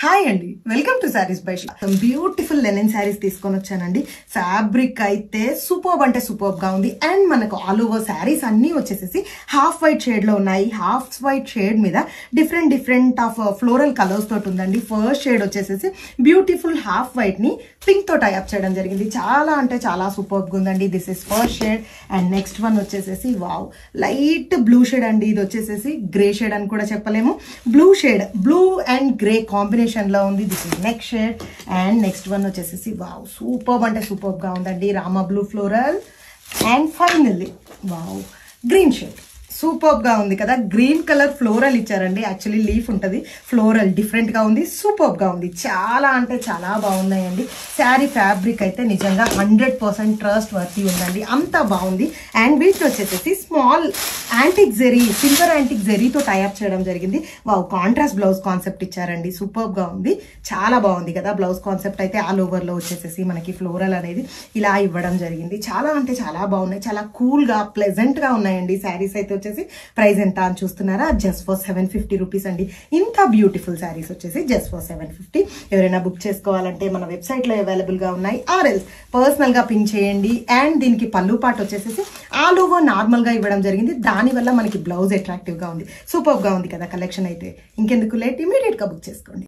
Hi అండి, welcome to sarees by శ్లా. Beautiful linen sarees తీసుకొని వచ్చానండి. ఫ్యాబ్రిక్ అయితే సూపర్బ్ అంటే సూపర్బ్ గా ఉంది. అండ్ మనకు ఆల్ ఓవర్ సారీస్ అన్ని వచ్చేసేసి హాఫ్ వైట్ షేడ్ లో ఉన్నాయి. హాఫ్ వైట్ షేడ్ మీద డిఫరెంట్ ఆఫ్ ఫ్లోరల్ కలర్స్ తోటి ఉందండి. ఫస్ట్ షేడ్ వచ్చేసేసి బ్యూటిఫుల్ హాఫ్ వైట్ ని పింక్ తో టైప్ చేయడం జరిగింది. చాలా అంటే చాలా సూపర్బ్ గా ఉందండి. This is first shade. And next one వచ్చేసేసి వావ్ లైట్ బ్లూ షేడ్ అండి. ఇది వచ్చేసేసి గ్రే షేడ్ అని కూడా చెప్పలేము. Blue shade, blue and grey combination లో ఉంది. This is next shade. And next one వచ్చేసేసి వావ్ సూపర్బ్ అంటే సూపర్బ్ గా ఉందండి. Rama blue floral. And finally wow green shade. Superb గా ఉంది కదా. గ్రీన్ కలర్ ఫ్లోరల్ ఇచ్చారండి. యాక్చువల్లీ లీఫ్ ఉంటుంది, ఫ్లోరల్ డిఫరెంట్ గా ఉంది. సూపర్బ్ గా ఉంది. చాలా అంటే చాలా బాగున్నాయండి. శారీ ఫ్యాబ్రిక్ అయితే నిజంగా 100% ట్రస్ట్ వర్తీ ఉందండి. అంత బాగుంది. అండ్ వీటిలో వచ్చేసేసి small antique zari, silver antique జెరీతో టైప్ చేయడం జరిగింది. వావ్ కాంట్రాస్ట్ బ్లౌజ్ కాన్సెప్ట్ ఇచ్చారండి. సూపర్బ్ గా ఉంది. చాలా బాగుంది కదా. బ్లౌజ్ కాన్సెప్ట్ అయితే ఆల్ ఓవర్ లో వచ్చేసేసి మనకి ఫ్లోరల్ అనేది ఇలా ఇవ్వడం జరిగింది. చాలా అంటే చాలా బాగున్నాయి. చాలా కూల్ గా ప్లెజెంట్ గా ఉన్నాయండి శారీస్ అయితే. వచ్చేసి ప్రైస్ ఎంత అని చూస్తున్నారా? జస్ట్ ఫర్ 750 రూపీస్ అండి. ఇంత బ్యూటిఫుల్ శారీస్ వచ్చేసి జస్ట్ ఫర్ 750. ఎవరైనా బుక్ చేసుకోవాలంటే మన వెబ్సైట్ లో అవైలబుల్ గా ఉన్నాయి. ఆర్ఎల్స్ పర్సనల్ గా పింక్ చేయండి. అండ్ దీనికి పళ్ళు పాటు వచ్చేసేసి ఆల్ ఓవర్ నార్మల్ గా ఇవ్వడం జరిగింది. దానివల్ల మనకి బ్లౌజ్ అట్రాక్టివ్ గా ఉంది. సూపర్ గా ఉంది కదా కలెక్షన్ అయితే. ఇంకెందుకు లేట్, ఇమీడియట్ గా బుక్ చేసుకోండి.